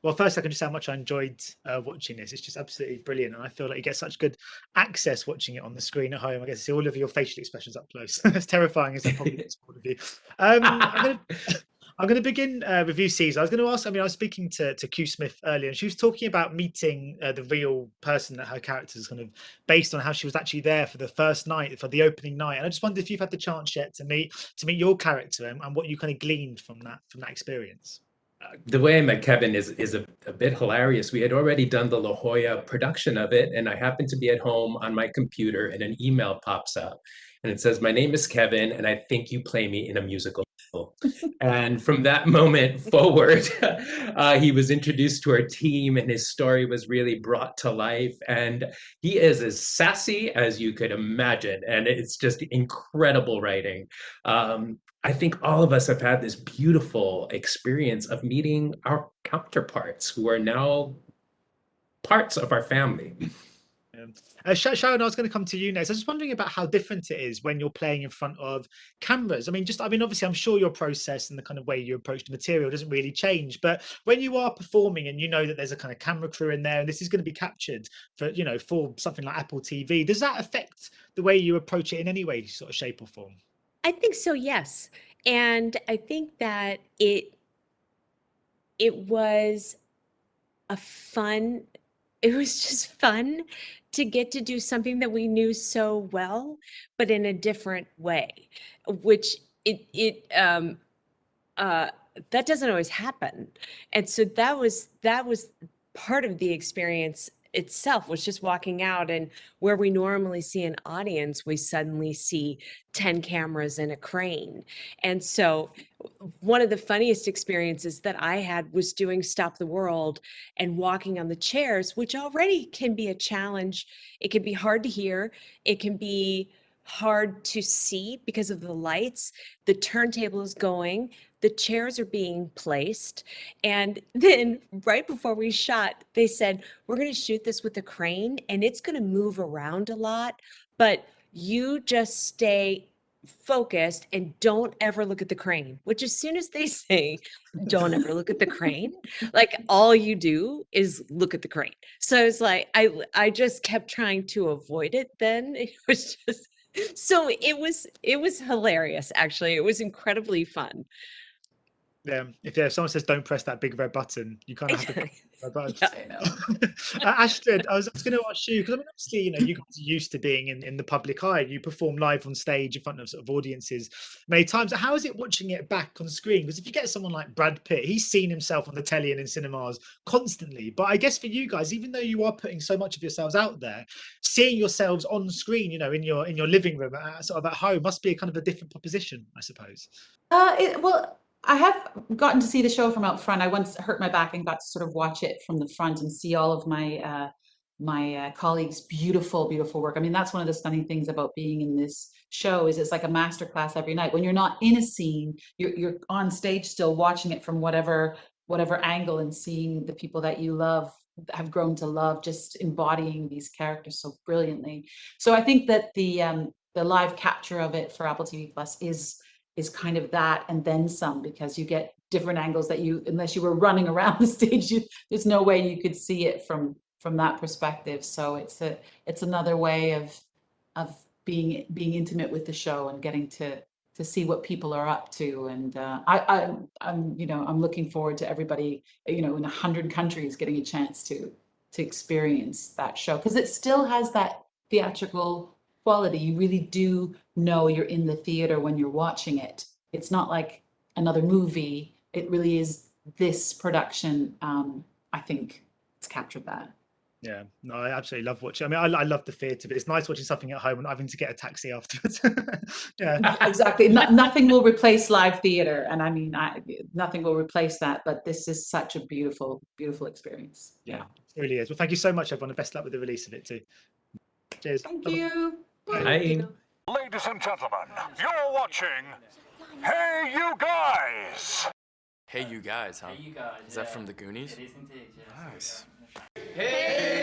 Well, first, I can just say how much I enjoyed watching this. It's just absolutely brilliant, and I feel like you get such good access watching it on the screen at home. I get to see all of your facial expressions up close. As terrifying as that probably is for all of you. I'm gonna I'm going to begin with you, Caesar. I was going to ask. I mean, I was speaking to Q Smith earlier, and she was talking about meeting the real person that her character is kind of based on, how she was actually there for the first night, for the opening night. And I just wondered if you've had the chance yet to meet your character, and what you kind of gleaned from that experience. The way I met Kevin is a bit hilarious. We had already done the La Jolla production of it, and I happened to be at home on my computer, and an email pops up, and it says, "My name is Kevin, and I think you play me in a musical." And from that moment forward, he was introduced to our team, and his story was really brought to life. And he is as sassy as you could imagine, and it's just incredible writing. I think all of us have had this beautiful experience of meeting our counterparts who are now parts of our family. Sharon, I was going to come to you next. I was just wondering about how different it is when you're playing in front of cameras. I mean, obviously, I'm sure your process and the kind of way you approach the material doesn't really change. But when you are performing and you know that there's a kind of camera crew in there and this is going to be captured for, for something like Apple TV, does that affect the way you approach it in any way, sort of shape or form? I think so, yes. And I think that it was it was just fun to get to do something that we knew so well, but in a different way, which that doesn't always happen. And so that was part of the experience itself, was just walking out, and where we normally see an audience, we suddenly see 10 cameras and a crane. And so one of the funniest experiences that I had was doing Stop the World and walking on the chairs, which already can be a challenge. It can be hard to hear. It can be hard to see because of the lights. The turntable is going, the chairs are being placed. And then right before we shot, they said, "We're going to shoot this with a crane and it's going to move around a lot, but you just stay focused and don't ever look at the crane." Which, as soon as they say, "Don't ever look at the crane," like all you do is look at the crane. So it's like, I just kept trying to avoid it then. It was just, so it was hilarious, actually. It was incredibly fun. Yeah, if someone says don't press that big red button, you kind of have to press the button. Yeah, I know. Astrid, I was going to ask you, because I mean, obviously, you guys are used to being in the public eye. You perform live on stage in front of sort of audiences many times. How is it watching it back on screen? Because if you get someone like Brad Pitt, he's seen himself on the telly and in cinemas constantly. But I guess for you guys, even though you are putting so much of yourselves out there, seeing yourselves on screen, in your living room, sort of at home, must be a kind of a different proposition, I suppose. Well, I have gotten to see the show from out front. I once hurt my back and got to sort of watch it from the front and see all of my colleagues' beautiful work. I mean, that's one of the stunning things about being in this show, is it's like a masterclass every night. When you're not in a scene, you're on stage still watching it from whatever angle, and seeing the people that you love, have grown to love, just embodying these characters so brilliantly. So I think that the live capture of it for Apple TV Plus is kind of that, and then some, because you get different angles that unless you were running around the stage, there's no way you could see it from that perspective. So it's another way of being intimate with the show and getting to see what people are up to. And I'm looking forward to everybody, in 100 countries getting a chance to experience that show, because it still has that theatrical quality. You really do know you're in the theater when you're watching it. It's not like another movie. It really is this production. I think it's captured that. Yeah, no, I absolutely love watching. I mean, I love the theatre, but it's nice watching something at home and not having to get a taxi afterwards. Yeah, exactly. Nothing will replace live theatre, and I mean, nothing will replace that. But this is such a beautiful experience. Yeah, it really is. Well, thank you so much, everyone, and best luck with the release of it too. Cheers. Thank you. Hi. Ladies and gentlemen, you're watching Hey You Guys! Hey You Guys, huh? Hey You Guys. Is that from the Goonies? It is indeed, yes. Nice. Hey